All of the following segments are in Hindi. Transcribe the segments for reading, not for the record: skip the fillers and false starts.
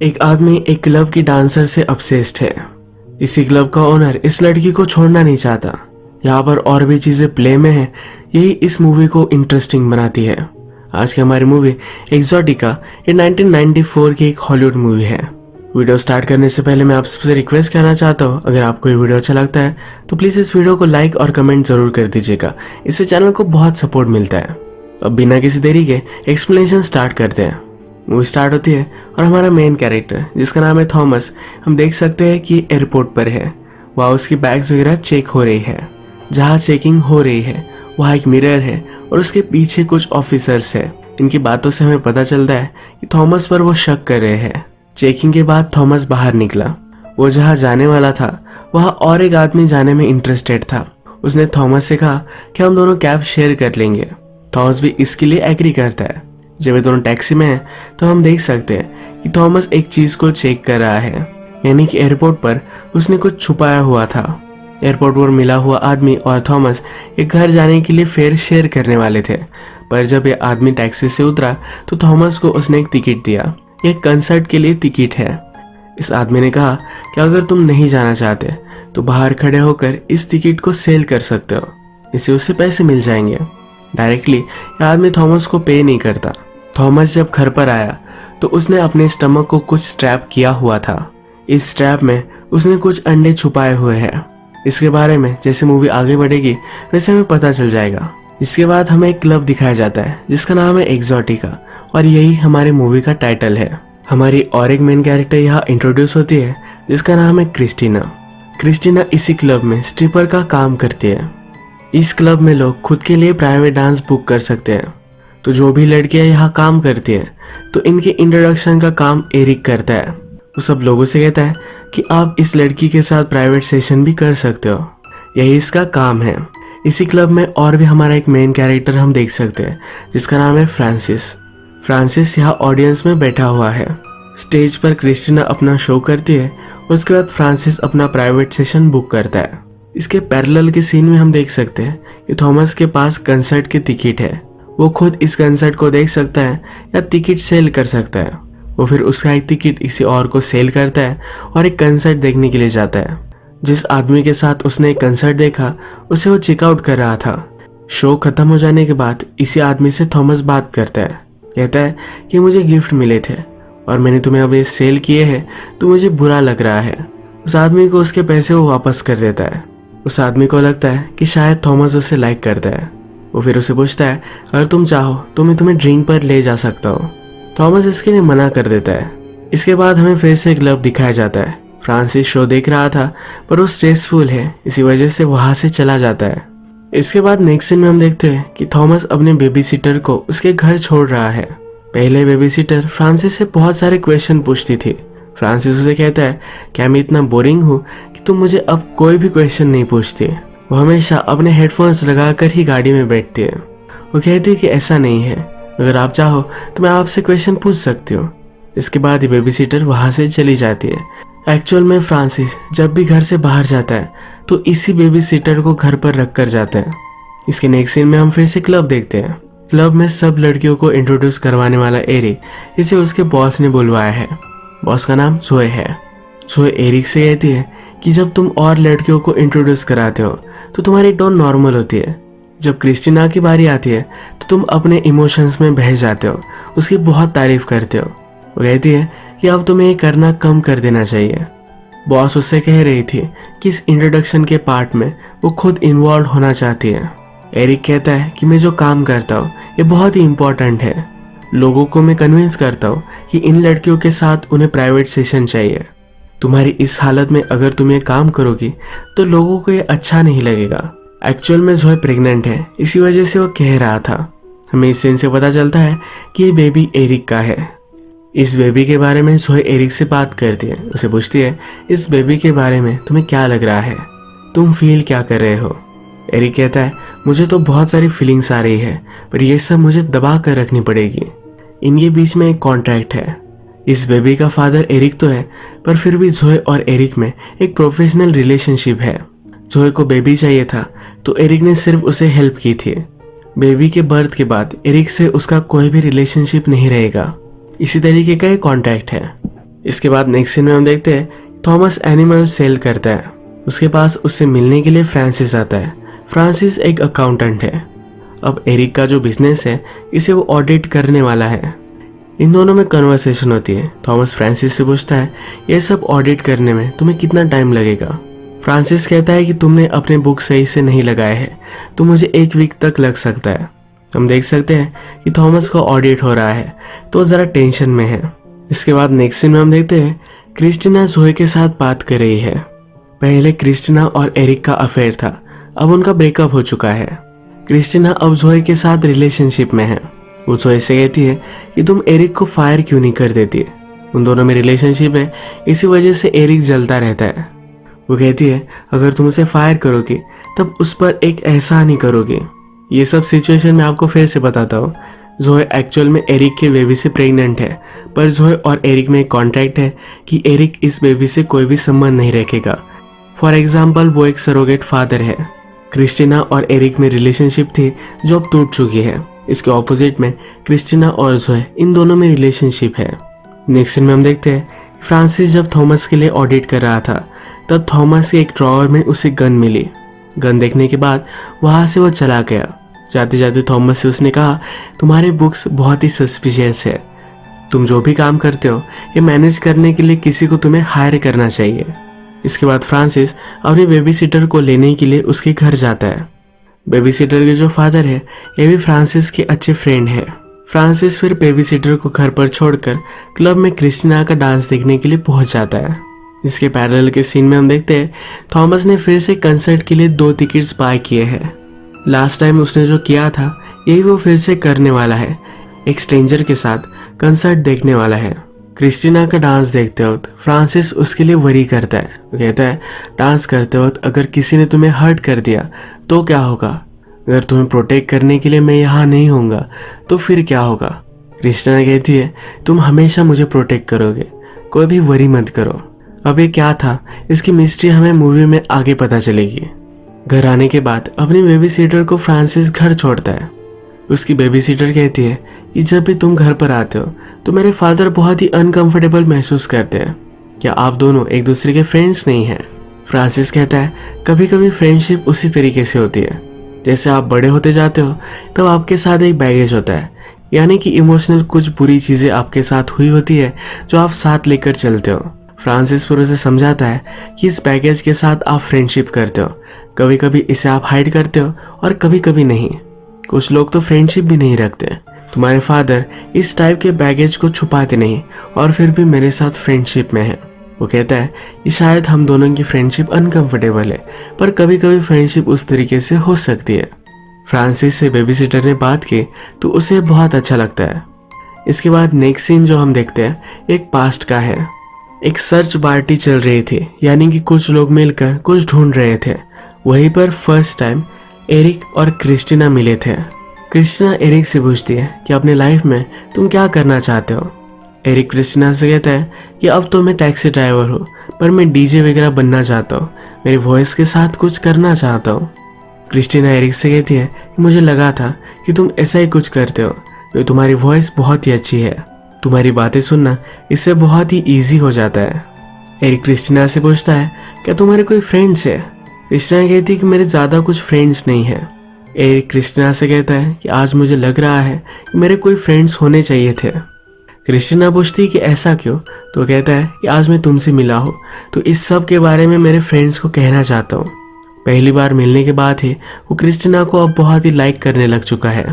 एक आदमी एक क्लब की डांसर से obsessed है। इसी क्लब का ओनर इस लड़की को छोड़ना नहीं चाहता। यहाँ पर और भी चीजें प्ले में है, यही इस मूवी को इंटरेस्टिंग बनाती है। आज की हमारी मूवी एक्सोटिका ये 1994 की एक हॉलीवुड मूवी है। वीडियो स्टार्ट करने से पहले मैं आप सबसे रिक्वेस्ट करना चाहता हूँ, अगर आपको ये वीडियो अच्छा लगता है तो प्लीज इस वीडियो को लाइक और कमेंट जरूर कर दीजिएगा। इससे चैनल को बहुत सपोर्ट मिलता है। अब बिना किसी देरी के एक्सप्लेनेशन स्टार्ट करते हैं। मूवी स्टार्ट होती है और हमारा मेन कैरेक्टर जिसका नाम है थॉमस, हम देख सकते हैं कि एयरपोर्ट पर है। वहाँ उसकी बैग्स वगैरह चेक हो रही है। जहाँ चेकिंग हो रही है वहाँ एक मिरर है और उसके पीछे कुछ ऑफिसर्स है। इनकी बातों से हमें पता चलता है कि थॉमस पर वो शक कर रहे हैं। चेकिंग के बाद थॉमस बाहर निकला। वो जहाँ जाने वाला था वहाँ और एक आदमी जाने में इंटरेस्टेड था। उसने थॉमस से कहा कि हम दोनों कैब शेयर कर लेंगे। थॉमस भी इसके लिए एग्री करता है। जब वे दोनों टैक्सी में हैं तो हम देख सकते हैं कि थॉमस एक चीज को चेक कर रहा है, यानी कि एयरपोर्ट पर उसने कुछ छुपाया हुआ था। एयरपोर्ट पर मिला हुआ आदमी और थॉमस एक घर जाने के लिए फेयर शेयर करने वाले थे, पर जब ये आदमी टैक्सी से उतरा तो थॉमस को उसने एक टिकट दिया। एक कंसर्ट के लिए टिकट है। इस आदमी ने कहा कि अगर तुम नहीं जाना चाहते तो बाहर खड़े होकर इस टिकट को सेल कर सकते हो, इससे उससे पैसे मिल जाएंगे। डायरेक्टली यह आदमी थॉमस को पे नहीं करता। थॉमस जब घर पर आया तो उसने अपने स्टमक को कुछ स्ट्रैप किया हुआ था। इस स्ट्रैप में उसने कुछ अंडे छुपाए हुए हैं। इसके बारे में जैसे मूवी आगे बढ़ेगी वैसे हमें पता चल जाएगा। इसके बाद हमें एक क्लब दिखाया जाता है जिसका नाम है एक्सोटिका और यही हमारी मूवी का टाइटल है। हमारी और एक मेन कैरेक्टर यहाँ इंट्रोड्यूस होती है जिसका नाम है क्रिस्टीना। क्रिस्टीना इसी क्लब में स्ट्रिपर का काम करती है। इस क्लब में लोग खुद के लिए प्राइवेट डांस बुक कर सकते हैं। तो जो भी लड़कियां यहाँ काम करती है तो इनके इंट्रोडक्शन का काम एरिक करता है। वो सब लोगों से कहता है कि आप इस लड़की के साथ प्राइवेट सेशन भी कर सकते हो, यही इसका काम है। इसी क्लब में और भी हमारा एक मेन कैरेक्टर हम देख सकते हैं जिसका नाम है फ्रांसिस। फ्रांसिस यहाँ ऑडियंस में बैठा हुआ है। स्टेज पर क्रिस्टीना अपना शो करती है, उसके बाद फ्रांसिस अपना प्राइवेट सेशन बुक करता है। इसके पैरेलल के सीन में हम देख सकते हैं कि थॉमस के पास कंसर्ट की टिकट है। वो खुद इस कंसर्ट को देख सकता है या टिकट सेल कर सकता है। वो फिर उसका एक टिकट किसी और को सेल करता है और एक कंसर्ट देखने के लिए जाता है। जिस आदमी के साथ उसने एक कंसर्ट देखा उसे वो चेकआउट कर रहा था। शो खत्म हो जाने के बाद इसी आदमी से थॉमस बात करता है। कहता है कि मुझे गिफ्ट मिले थे और मैंने तुम्हें अब ये सेल किए हैं तो मुझे बुरा लग रहा है। उस आदमी को उसके पैसे वो वापस कर देता है। उस आदमी को लगता है कि शायद थॉमस उसे लाइक करता है। वो फिर उसे पूछता है अगर तुम चाहो तो मैं तुम्हें ड्रिंक पर ले जा सकता हूँ। थॉमस इसके लिए मना कर देता है। इसके बाद हमें फिर से क्लब दिखाया जाता है। फ्रांसिस शो देख रहा था पर वो स्ट्रेसफुल है, इसी वजह से वहां से चला जाता है। इसके बाद नेक्स्ट सीन में हम देखते हैं कि थॉमस अपने बेबी सिटर को उसके घर छोड़ रहा है। पहले बेबी सिटर फ्रांसिस से बहुत सारे क्वेश्चन पूछती थी। फ्रांसिस उसे कहता है क्या मैं इतना बोरिंग हूँ कि तुम मुझे अब कोई भी क्वेश्चन नहीं पूछती। वो हमेशा अपने हेडफोन्स लगाकर ही गाड़ी में बैठती है। वो कहती है कि ऐसा नहीं है, अगर आप चाहो तो मैं आपसे क्वेश्चन पूछ सकती हूँ। इसके बाद ही बेबी सिटर वहाँ से चली जाती है। एक्चुअल में फ्रांसिस जब भी घर से बाहर जाता है तो इसी बेबी सिटर को घर पर रख कर जाता है। इसके नेक्स्ट सीन में हम फिर से क्लब देखते हैं। क्लब में सब लड़कियों को इंट्रोड्यूस करवाने वाला एरिक इसे उसके बॉस ने बुलवाया है। बॉस का नाम जोए है। जोए एरिक से कहती है कि जब तुम और लड़कियों को इंट्रोड्यूस कराते हो तो तुम्हारी टोन नॉर्मल होती है। जब क्रिस्टीना की बारी आती है तो तुम अपने इमोशंस में बह जाते हो, उसकी बहुत तारीफ करते हो। वो कहती है कि अब तुम्हें ये करना कम कर देना चाहिए। बॉस उससे कह रही थी कि इस इंट्रोडक्शन के पार्ट में वो खुद इन्वॉल्व होना चाहती है। एरिक कहता है कि मैं जो काम करता हूँ ये बहुत ही इम्पोर्टेंट है। लोगों को मैं कन्विंस करता हूँ कि इन लड़कियों के साथ उन्हें प्राइवेट सेशन चाहिए। तुम्हारी इस हालत में अगर तुम ये काम करोगी तो लोगों को ये अच्छा नहीं लगेगा। एक्चुअल में जोए प्रेग्नेंट है, इसी वजह से वो कह रहा था। हमें इस सीन से पता चलता है कि ये बेबी एरिक का है। इस बेबी के बारे में जोए एरिक से बात करती है। उसे पूछती है इस बेबी के बारे में तुम्हें क्या लग रहा है, तुम फील क्या कर रहे हो। एरिक कहता है मुझे तो बहुत सारी फीलिंग्स आ रही है पर ये सब मुझे दबा कर रखनी पड़ेगी। इनके बीच में एक कॉन्ट्रैक्ट है। इस बेबी का फादर एरिक तो है पर फिर भी जोए और एरिक में एक प्रोफेशनल रिलेशनशिप है। जोए को बेबी चाहिए था तो एरिक ने सिर्फ उसे हेल्प की थी। बेबी के बर्थ के बाद एरिक से उसका कोई भी रिलेशनशिप नहीं रहेगा। इसी तरीके का एक कॉन्ट्रैक्ट है। इसके बाद नेक्स्ट सीन में हम देखते हैं थॉमस एनिमल सेल करता है। उसके पास उससे मिलने के लिए फ्रांसिस आता है। फ्रांसिस एक अकाउंटेंट है। अब एरिक का जो बिजनेस है इसे वो ऑडिट करने वाला है। इन दोनों में कन्वर्सेशन होती है। थॉमस फ्रांसिस से पूछता है ये सब ऑडिट करने में तुम्हें कितना टाइम लगेगा। फ्रांसिस कहता है कि तुमने अपने बुक सही से नहीं लगाए हैं तो मुझे 1 वीक तक लग सकता है। हम देख सकते हैं कि थॉमस का ऑडिट हो रहा है तो ज़रा टेंशन में है। इसके बाद नेक्स्ट सीन में हम देखते हैं क्रिस्टीना जोए के साथ बात कर रही है। पहले क्रिस्टीना और एरिक का अफेयर था, अब उनका ब्रेकअप हो चुका है। क्रिस्टीना अब जोए के साथ रिलेशनशिप में है। वो जोए से कहती है कि तुम एरिक को फायर क्यों नहीं कर देती। उन दोनों में रिलेशनशिप है, इसी वजह से एरिक जलता रहता है। वो कहती है अगर तुम उसे फायर करोगे तब उस पर एक एहसान ही करोगे। ये सब सिचुएशन मैं आपको फिर से बताता हूँ। जोए एक्चुअल में एरिक के बेबी से प्रेग्नेंट है, पर जोए और एरिक में एक कॉन्ट्रैक्ट है कि एरिक इस बेबी से कोई भी संबंध नहीं रखेगा। फॉर एग्जाम्पल वो एक सरोगेट फादर है। क्रिस्टीना और एरिक में रिलेशनशिप थी जो अब टूट चुकी है। इसके ऑपोजिट में क्रिस्टीना और जोए इन दोनों में रिलेशनशिप है। नेक्स्ट सीन में हम देखते हैं फ्रांसिस जब थॉमस के लिए ऑडिट कर रहा था तब थॉमस के एक ड्रॉअर में उसे गन मिली। गन देखने के बाद वहां से वो चला गया। जाते जाते थॉमस से उसने कहा तुम्हारे बुक्स बहुत ही सस्पिशियस है। तुम जो भी काम करते हो ये मैनेज करने के लिए किसी को तुम्हें हायर करना चाहिए। इसके बाद फ्रांसिस अपने बेबी सिटर को लेने के लिए उसके घर जाता है। बेबी सिटर के जो फादर है ये भी फ्रांसिस के अच्छे फ्रेंड है। फ्रांसिस फिर बेबी सिटर को घर पर छोड़कर क्लब में क्रिस्टीना का डांस देखने के लिए पहुंच जाता है। इसके पैरेलल के सीन में हम देखते हैं थॉमस ने फिर से कंसर्ट के लिए 2 टिकट्स बाय किए हैं। लास्ट टाइम उसने जो किया था यही वो फिर से करने वाला है। एक स्ट्रेंजर के साथ कंसर्ट देखने वाला है। क्रिस्टीना का डांस देखते वक्त फ्रांसिस उसके लिए वरी करता है। वो कहता है डांस करते वक्त अगर किसी ने तुम्हें हर्ट कर दिया तो क्या होगा। अगर तुम्हें प्रोटेक्ट करने के लिए मैं यहाँ नहीं होऊंगा तो फिर क्या होगा। क्रिस्टीना कहती है तुम हमेशा मुझे प्रोटेक्ट करोगे, कोई भी वरी मत करो। अब ये क्या था इसकी मिस्ट्री हमें मूवी में आगे पता चलेगी। घर आने के बाद अपनी बेबी सीटर को फ्रांसिस घर छोड़ता है। उसकी बेबी सीटर कहती है कि जब भी तुम घर पर आते हो तो मेरे फादर बहुत ही अनकंफर्टेबल महसूस करते हैं। क्या आप दोनों एक दूसरे के फ्रेंड्स नहीं हैं? फ्रांसिस कहता है कभी कभी फ्रेंडशिप उसी तरीके से होती है, जैसे आप बड़े होते जाते हो तब आपके साथ एक बैगेज होता है, यानी कि इमोशनल कुछ बुरी चीज़ें आपके साथ हुई होती है जो आप साथ लेकर चलते हो। फ्रांसिस फिर उसे समझाता है कि इस बैगेज के साथ आप फ्रेंडशिप करते हो, कभी कभी इसे आप हाइड करते हो और कभी कभी नहीं। कुछ लोग तो फ्रेंडशिप भी नहीं रखते। तुम्हारे फादर इस टाइप के बैगेज को छुपाते नहीं और फिर भी मेरे साथ फ्रेंडशिप में है। वो कहता है कि शायद हम दोनों की फ्रेंडशिप अनकंफर्टेबल है, पर कभी कभी फ्रेंडशिप उस तरीके से हो सकती है। फ्रांसिस से बेबी सिटर ने बात की तो उसे बहुत अच्छा लगता है। इसके बाद नेक्स्ट सीन जो हम देखते हैं एक पास्ट का है। एक सर्च पार्टी चल रही थी, यानी कि कुछ लोग मिलकर कुछ ढूंढ रहे थे। वहीं पर फर्स्ट टाइम एरिक और क्रिस्टीना मिले थे। क्रिस्टीना एरिक से पूछती है कि अपने लाइफ में तुम क्या करना चाहते हो। एरिक क्रिस्टीना से कहता है कि अब तो मैं टैक्सी ड्राइवर हूँ, पर मैं डीजे वगैरह बनना चाहता हूँ, मेरी वॉइस के साथ कुछ करना चाहता हूँ। क्रिस्टीना एरिक से कहती है कि मुझे लगा था कि तुम ऐसा ही कुछ करते हो, तो तुम्हारी वॉइस बहुत ही अच्छी है, तुम्हारी बातें सुनना इससे बहुत ही ईजी हो जाता है। एरिक क्रिस्टीना से पूछता है क्या तुम्हारे कोई फ्रेंड्स है। क्रिस्टीना कहती है कि मेरे ज़्यादा कुछ फ्रेंड्स नहीं है। एरिक क्रिस्टीना से कहता है कि आज मुझे लग रहा है कि मेरे कोई फ्रेंड्स होने चाहिए थे। क्रिस्टीना पूछती है कि ऐसा क्यों, तो कहता है कि आज मैं तुमसे मिला हूँ तो इस सब के बारे में मेरे फ्रेंड्स को कहना चाहता हूँ। पहली बार मिलने के बाद ही वो क्रिस्टीना को अब बहुत ही लाइक करने लग चुका है।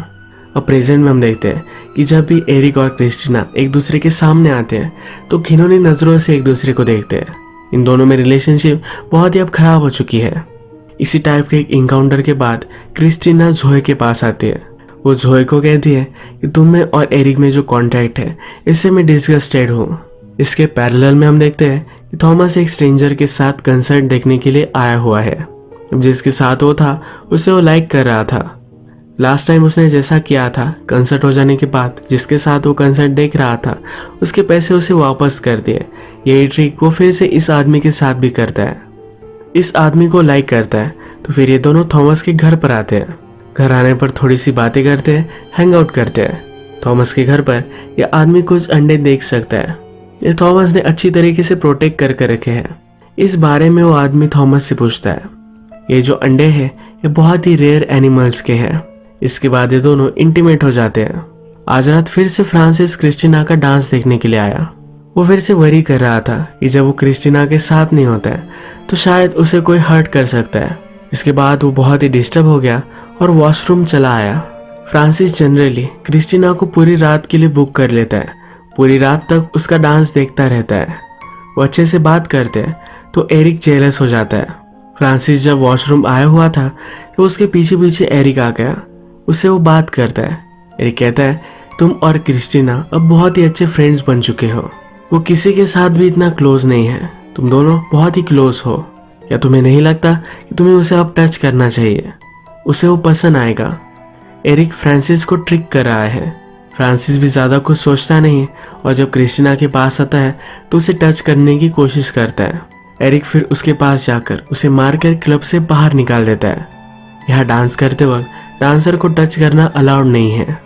अब प्रेजेंट में हम देखते हैं कि जब भी एरिक और क्रिस्टीना एक दूसरे के सामने आते हैं तो घिनौनी नज़रों से एक दूसरे को देखते हैं। इन दोनों में रिलेशनशिप बहुत ही अब खराब हो चुकी है। इसी टाइप के एक इनकाउंटर के बाद क्रिस्टीना जोए के पास आती है। वो जोए को कहती है कि तुम में और एरिक में जो कॉन्ट्रैक्ट है इससे मैं डिस्गस्टेड हूँ। इसके पैरेलल में हम देखते हैं कि थॉमस एक स्ट्रेंजर के साथ कंसर्ट देखने के लिए आया हुआ है। जिसके साथ वो था उसे वो लाइक कर रहा था। लास्ट टाइम उसने जैसा किया था, कंसर्ट हो जाने के बाद जिसके साथ वो कंसर्ट देख रहा था उसके पैसे उसे वापस कर दिए। यही ट्रिक वो फिर से इस आदमी के साथ भी करता है। इस आदमी को लाइक करता है तो फिर ये दोनों थॉमस के घर पर आते हैं। घर आने पर थोड़ी सी बातें करते हैं, हैंग आउट करते हैं। थॉमस के घर पर यह आदमी कुछ अंडे देख सकता है। ये थॉमस ने अच्छी तरीके से प्रोटेक्ट करके रखे हैं। इस बारे में वो आदमी थॉमस से पूछता है। ये जो अंडे हैं ये बहुत ही रेयर एनिमल्स के हैं। इसके बाद ये दोनों इंटीमेट हो जाते हैं। आज रात फिर से फ्रांसिस क्रिस्टीना का डांस देखने के लिए आया। वो फिर से वरी कर रहा था कि जब वो क्रिस्टीना के साथ नहीं होता है तो शायद उसे कोई हर्ट कर सकता है। इसके बाद वो बहुत ही डिस्टर्ब हो गया और वॉशरूम चला आया। फ्रांसिस जनरली क्रिस्टीना को पूरी रात के लिए बुक कर लेता है। पूरी रात तक उसका डांस देखता रहता है। वो अच्छे से बात करते हैं तो एरिक जेलस हो जाता है। फ्रांसिस जब वॉशरूम आया हुआ था तो उसके पीछे पीछे एरिक आ गया। उससे वो बात करता है। एरिक कहता है, तुम और क्रिस्टीना अब बहुत ही अच्छे फ्रेंड्स बन चुके हो। वो किसी के साथ भी इतना क्लोज नहीं है। तुम दोनों बहुत ही क्लोज हो। क्या तुम्हें नहीं लगता कि तुम्हें उसे अब टच करना चाहिए? उसे वो पसंद आएगा। एरिक फ्रांसिस को ट्रिक कर रहा है। फ्रांसिस भी ज़्यादा कुछ सोचता नहीं और जब क्रिस्टीना के पास आता है तो उसे टच करने की कोशिश करता है। एरिक फिर उसके पास जाकर उसे मारकर क्लब से बाहर निकाल देता है। यहाँ डांस करते वक्त डांसर को टच करना अलाउड नहीं है।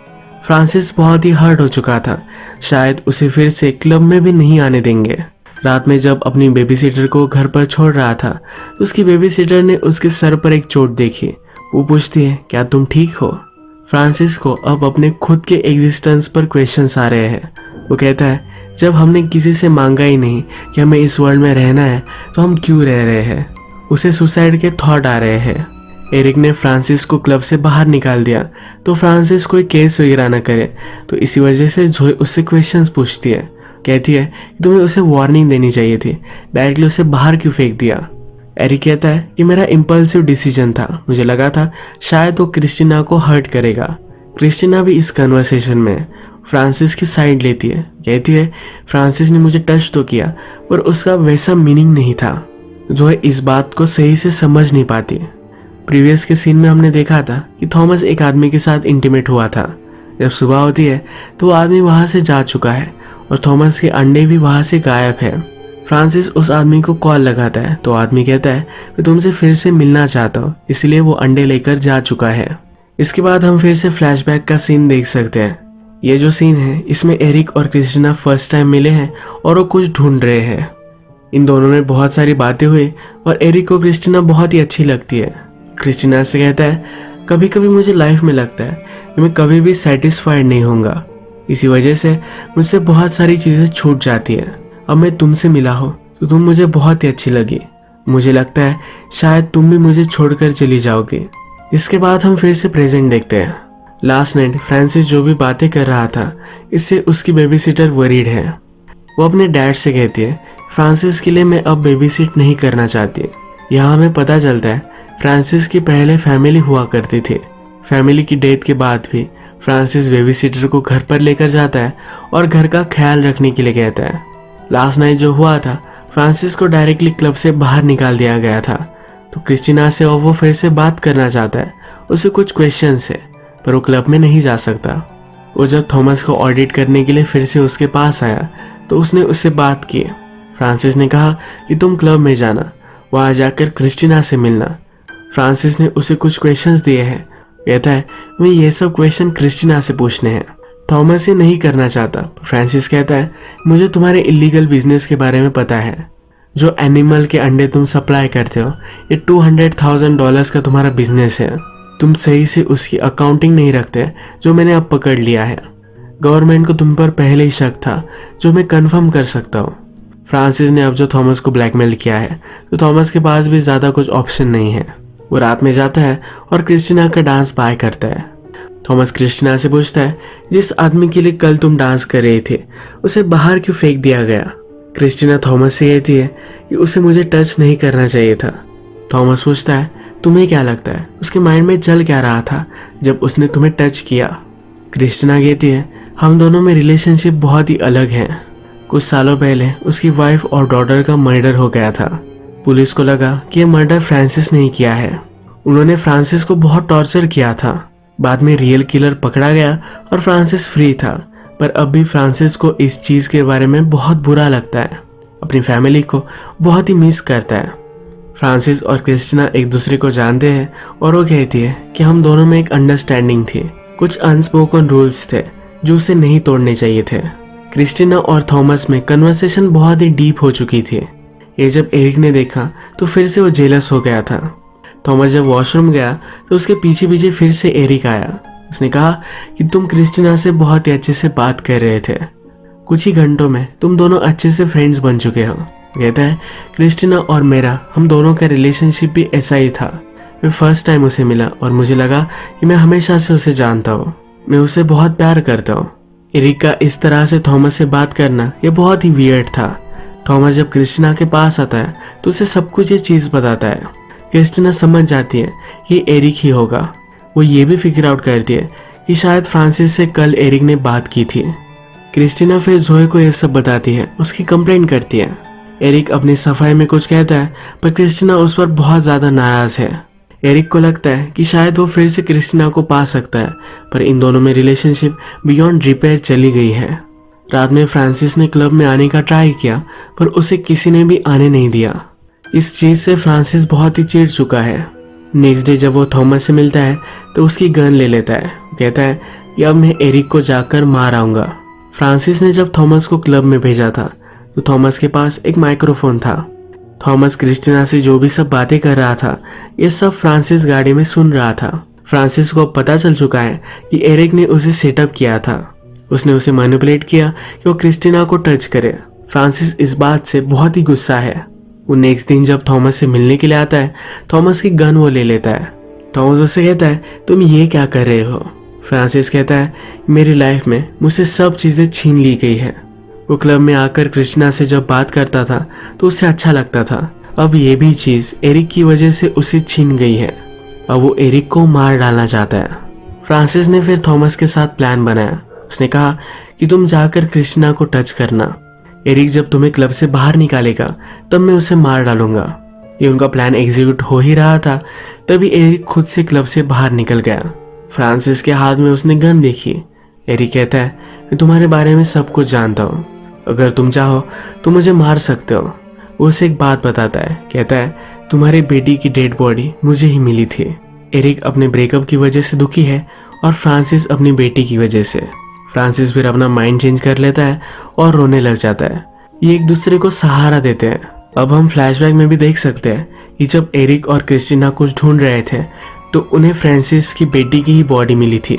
फ्रांसिस बहुत ही हर्ट हो चुका था। शायद उसे फिर से क्लब में भी नहीं आने देंगे। रात में जब अपनी बेबीसिटर को घर पर छोड़ रहा था तो उसकी बेबीसिटर ने उसके सर पर एक चोट देखी। वो पूछती है, क्या तुम ठीक हो? फ्रांसिस को अब अपने खुद के एग्जिस्टेंस पर क्वेश्चंस आ रहे हैं। वो कहता है, जब हमने किसी से मांगा ही नहीं कि हमें इस वर्ल्ड में रहना है तो हम क्यों रह रहे हैं? उसे सुसाइड के थॉट आ रहे हैं। एरिक ने फ्रांसिस को क्लब से बाहर निकाल दिया तो फ्रांसिस कोई केस वगैरह न करे, तो इसी वजह से जोए उससे क्वेश्चंस पूछती है। कहती है कि तुम्हें उसे वार्निंग देनी चाहिए थी, डायरेक्टली उसे बाहर क्यों फेंक दिया? एरिक कहता है कि मेरा इम्पल्सिव डिसीजन था। मुझे लगा था शायद वो क्रिस्टीना को हर्ट करेगा। क्रिस्टीना भी इस कन्वर्सेशन में फ्रांसिस की साइड लेती है। कहती है, फ्रांसिस ने मुझे टच तो किया पर उसका वैसा मीनिंग नहीं था। जो है इस बात को सही से समझ नहीं पाती। प्रीवियस के सीन में हमने देखा था कि थॉमस एक आदमी के साथ इंटीमेट हुआ था। जब सुबह होती है तो वो आदमी वहां से जा चुका है और थॉमस के अंडे भी वहां से गायब है। फ्रांसिस उस आदमी को कॉल लगाता है तो आदमी कहता है, मैं तुमसे फिर से मिलना चाहता हूँ, इसलिए वो अंडे लेकर जा चुका है। इसके बाद हम फिर से फ्लैशबैक का सीन देख सकते हैं। ये जो सीन है इसमें एरिक और क्रिस्टीना फर्स्ट टाइम मिले हैं और वो कुछ ढूंढ रहे हैं। इन दोनों में बहुत सारी बातें हुई और एरिक को क्रिस्टीना बहुत ही अच्छी लगती है। क्रिस्टीना से कहता है, कभी कभी मुझे लाइफ में लगता है कि मैं कभी भी सेटिस्फाइड नहीं होऊंगा। इसी वजह से मुझसे बहुत सारी चीज़ें छूट जाती है। अब मैं तुमसे मिला हो तो तुम मुझे बहुत ही अच्छी लगी। मुझे लगता है शायद तुम भी मुझे छोड़कर चली जाओगे। इसके बाद हम फिर से प्रेजेंट देखते हैं। लास्ट नाइट फ्रांसिस जो भी बातें कर रहा था इससे उसकी बेबीसिटर वरीड है। वो अपने डैड से कहती है, फ्रांसिस के लिए मैं अब बेबीसिट नहीं करना चाहती। यहाँ हमें पता चलता है फ्रांसिस की पहले फैमिली हुआ करती थी। फैमिली की डेथ के बाद भी फ्रांसिस बेबीसिटर को घर पर लेकर जाता है और घर का ख्याल रखने के लिए कहता है। लास्ट नाइट जो हुआ था फ्रांसिस को डायरेक्टली क्लब से बाहर निकाल दिया गया था। तो क्रिस्टीना से और वो फिर से बात करना चाहता है। उसे कुछ क्वेश्चंस है पर वो क्लब में नहीं जा सकता। वो जब थॉमस को ऑडिट करने के लिए फिर से उसके पास आया तो उसने उससे बात की। फ्रांसिस ने कहा कि तुम क्लब में जाना, वहाँ जाकर क्रिस्टीना से मिलना। फ्रांसिस ने उसे कुछ क्वेश्चंस दिए हैं। कहता है, मैं ये सब क्वेश्चन क्रिस्टीना से पूछने हैं। थॉमस ये नहीं करना चाहता। फ्रांसिस कहता है, मुझे तुम्हारे इलीगल बिजनेस के बारे में पता है। जो एनिमल के अंडे तुम सप्लाई करते हो ये $200,000 का तुम्हारा बिजनेस है। तुम सही से उसकी अकाउंटिंग नहीं रखते, जो मैंने अब पकड़ लिया है। गवर्नमेंट को तुम पर पहले ही शक था, जो मैं कंफर्म कर सकता हूँ। फ्रांसिस ने अब जो थॉमस को ब्लैकमेल किया है तो थॉमस के पास भी ज़्यादा कुछ ऑप्शन नहीं है। वो रात में जाता है और क्रिस्टीना का डांस बाय करता है। थॉमस क्रिस्टीना से पूछता है, जिस आदमी के लिए कल तुम डांस कर रहे थे उसे बाहर क्यों फेंक दिया गया? क्रिस्टीना थॉमस से कहती है कि उसे मुझे टच नहीं करना चाहिए था। थॉमस पूछता है, तुम्हें क्या लगता है उसके माइंड में चल क्या रहा था जब उसने तुम्हें टच किया? क्रिस्टीना कहती है, हम दोनों में रिलेशनशिप बहुत ही अलग है। कुछ सालों पहले उसकी वाइफ और डॉटर का मर्डर हो गया था। पुलिस को लगा कि यह मर्डर फ्रांसिस ने ही किया है। उन्होंने फ्रांसिस को बहुत टॉर्चर किया था। बाद में रियल किलर पकड़ा गया और फ्रांसिस फ्री था। पर अब भी फ्रांसिस को इस चीज़ के बारे में बहुत बुरा लगता है। अपनी फैमिली को बहुत ही मिस करता है। फ्रांसिस और क्रिस्टीना एक दूसरे को जानते हैं और वो कहती है कि हम दोनों में एक अंडरस्टैंडिंग थी। कुछ अनस्पोकन रूल्स थे जो उसे नहीं तोड़ने चाहिए थे। क्रिस्टीना और थॉमस में कन्वर्सेशन बहुत ही डीप हो चुकी थी। ये जब एरिक ने देखा तो फिर से वो जेलस हो गया था। थॉमस जब वॉशरूम गया तो उसके पीछे पीछे फिर से एरिक आया। उसने कहा कि तुम क्रिस्टीना से बहुत ही अच्छे से बात कर रहे थे, कुछ ही घंटों में तुम दोनों अच्छे से फ्रेंड्स बन चुके हो। कहता है क्रिस्टीना और मेरा, हम दोनों का रिलेशनशिप भी ऐसा ही था। मैं फर्स्ट टाइम उसे मिला और मुझे लगा कि मैं हमेशा से उसे जानता हूँ, मैं उसे बहुत प्यार करता हूँ। एरिक का इस तरह से थॉमस से बात करना ये बहुत ही वियर्ड था। थॉमस जब क्रिस्टीना के पास आता है तो उसे सब कुछ ये चीज़ बताता है। क्रिस्टीना समझ जाती है ये एरिक ही होगा। वो ये भी फिगर आउट करती है कि शायद फ्रांसिस से कल एरिक ने बात की थी। क्रिस्टीना फिर जोए को ये सब बताती है, उसकी कंप्लेंट करती है। एरिक अपनी सफाई में कुछ कहता है पर क्रिस्टीना उस पर बहुत ज़्यादा नाराज है। एरिक को लगता है कि शायद वो फिर से क्रिस्टीना को पा सकता है, पर इन दोनों में रिलेशनशिप बियॉन्ड रिपेयर चली गई है। रात में फ्रांसिस ने क्लब में आने का ट्राई किया पर उसे किसी ने भी आने नहीं दिया। इस चीज़ से फ्रांसिस बहुत ही चिढ़ चुका है। नेक्स्ट डे जब वो थॉमस से मिलता है तो उसकी गन ले लेता है। कहता है कि अब मैं एरिक को जाकर मार आऊँगा। फ्रांसिस ने जब थॉमस को क्लब में भेजा था तो थॉमस के पास एक माइक्रोफोन था। थॉमस क्रिस्टीना से जो भी सब बातें कर रहा था ये सब फ्रांसिस गाड़ी में सुन रहा था। फ्रांसिस को अब पता चल चुका है कि एरिक ने उसे सेटअप किया था। उसने उसे मैनिपुलेट किया कि वो क्रिस्टीना को टच करे। फ्रांसिस इस बात से बहुत ही गुस्सा है। वो नेक्स्ट दिन जब थॉमस से मिलने के लिए आता है, थॉमस की गन वो ले लेता है। थॉमस उससे कहता है तुम ये क्या कर रहे हो। फ्रांसिस कहता है मेरी लाइफ में मुझसे सब चीज़ें छीन ली गई है। वो क्लब में आकर क्रिस्टीना से जब बात करता था तो उसे अच्छा लगता था। अब ये भी चीज़ एरिक की वजह से उसे छीन गई है। अब वो एरिक को मार डालना चाहता है। फ्रांसिस ने फिर थॉमस के साथ प्लान बनाया। उसने कहा कि तुम जाकर क्रिस्टीना को टच करना। एरिक जब तुम्हें क्लब से बाहर निकालेगा तब मैं उसे मार डालूंगा। ये उनका प्लान एग्जीक्यूट हो ही रहा था तभी एरिक खुद से क्लब से बाहर निकल गया। फ्रांसिस के हाथ में उसने गन देखी। एरिक कहता है मैं तुम्हारे बारे में सब कुछ जानता हूँ, अगर तुम चाहो तो मुझे मार सकते हो। वो उसे एक बात बताता है। कहता है तुम्हारी बेटी की डेड बॉडी मुझे ही मिली थी। एरिक अपने ब्रेकअप की वजह से दुखी है और फ्रांसिस अपनी बेटी की वजह से। फ्रांसिस फिर अपना माइंड चेंज कर लेता है और रोने लग जाता है। ये एक दूसरे को सहारा देते हैं। अब हम फ्लैशबैक में भी देख सकते हैं कि जब एरिक और क्रिस्टीना कुछ ढूंढ रहे थे तो उन्हें फ्रांसिस की बेटी की ही बॉडी मिली थी।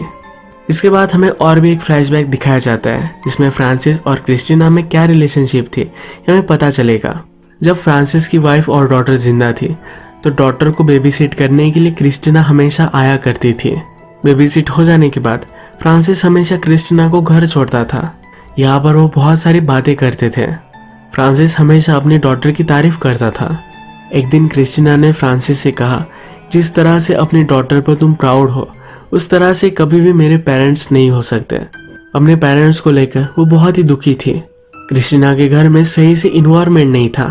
इसके बाद हमें और भी एक फ्लैशबैक दिखाया जाता है जिसमें फ्रांसिस और क्रिस्टीना में क्या रिलेशनशिप थी हमें पता चलेगा। जब फ्रांसिस की वाइफ और डॉटर जिंदा थी तो डॉटर को बेबी सिट करने के लिए क्रिस्टीना हमेशा आया करती थी। बेबी सिट हो जाने के बाद फ्रांसिस हमेशा क्रिस्टीना को घर छोड़ता था। यहाँ पर वो बहुत सारी बातें करते थे। फ्रांसिस हमेशा अपनी डॉटर की तारीफ करता था। एक दिन क्रिस्टीना ने फ्रांसिस से कहा जिस तरह से अपनी डॉटर पर तुम प्राउड हो उस तरह से कभी भी मेरे पेरेंट्स नहीं हो सकते। अपने पेरेंट्स को लेकर वो बहुत ही दुखी थी। क्रिस्टीना के घर में सही से इन्वायरमेंट नहीं था।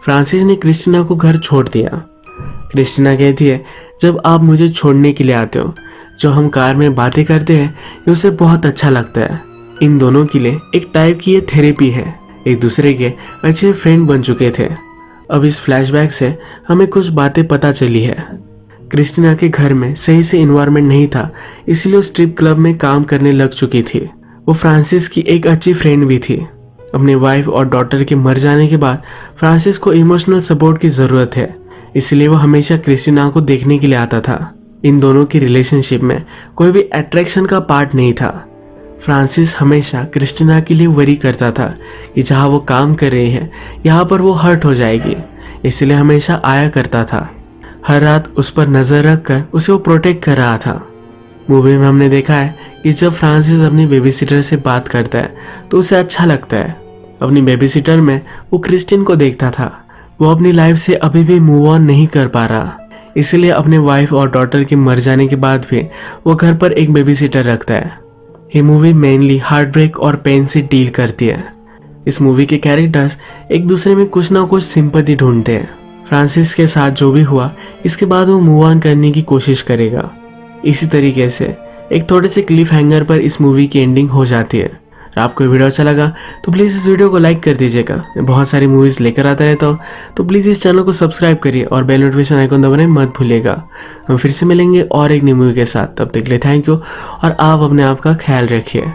फ्रांसिस ने क्रिस्टीना को घर छोड़ दिया। क्रिस्टीना कहती है जब आप मुझे छोड़ने के लिए आते हो जो हम कार में बातें करते हैं ये उसे बहुत अच्छा लगता है। इन दोनों के लिए एक टाइप की ये थेरेपी है। एक दूसरे के अच्छे फ्रेंड बन चुके थे। अब इस फ्लैशबैक से हमें कुछ बातें पता चली है। क्रिस्टीना के घर में सही से इन्वायरमेंट नहीं था इसलिए वो स्ट्रिप क्लब में काम करने लग चुकी थी। वो फ्रांसिस की एक अच्छी फ्रेंड भी थी। अपनी वाइफ और डॉटर के मर जाने के बाद फ्रांसिस को इमोशनल सपोर्ट की ज़रूरत है इसलिए वो हमेशा क्रिस्टीना को देखने के लिए आता था। इन दोनों की रिलेशनशिप में कोई भी अट्रैक्शन का पार्ट नहीं था। फ्रांसिस हमेशा क्रिस्टीना के लिए वरी करता था कि जहाँ वो काम कर रही है यहाँ पर वो हर्ट हो जाएगी, इसलिए हमेशा आया करता था। हर रात उस पर नज़र रख कर उसे वो प्रोटेक्ट कर रहा था। मूवी में हमने देखा है कि जब फ्रांसिस अपनी बेबी सिटर से बात करता है तो उसे अच्छा लगता है। अपनी बेबी सिटर में वो क्रिस्टीन को देखता था। वो अपनी लाइफ से अभी भी मूव ऑन नहीं कर पा रहा, इसलिए अपने वाइफ और डॉटर के मर जाने के बाद भी वो घर पर एक बेबी सिटर रखता है। ये मूवी मेनली हार्ट ब्रेक और पेन से डील करती है। इस मूवी के कैरेक्टर्स एक दूसरे में कुछ ना कुछ सिंपैथी ढूंढते हैं। फ्रांसिस के साथ जो भी हुआ इसके बाद वो मूव ऑन करने की कोशिश करेगा। इसी तरीके से एक थोड़े से क्लिफ हैंगर पर इस मूवी की एंडिंग हो जाती है। आपको वीडियो अच्छा लगा तो प्लीज़ इस वीडियो को लाइक कर दीजिएगा। मैं बहुत सारी मूवीज़ लेकर आता रहता हूँ तो प्लीज़ इस चैनल को सब्सक्राइब करिए और बेल नोटिफिकेशन आइकन दबाना मत भूलिएगा। हम फिर से मिलेंगे और एक नई मूवी के साथ। तब तक के लिए थैंक यू और आप अपने आप का ख्याल रखिए।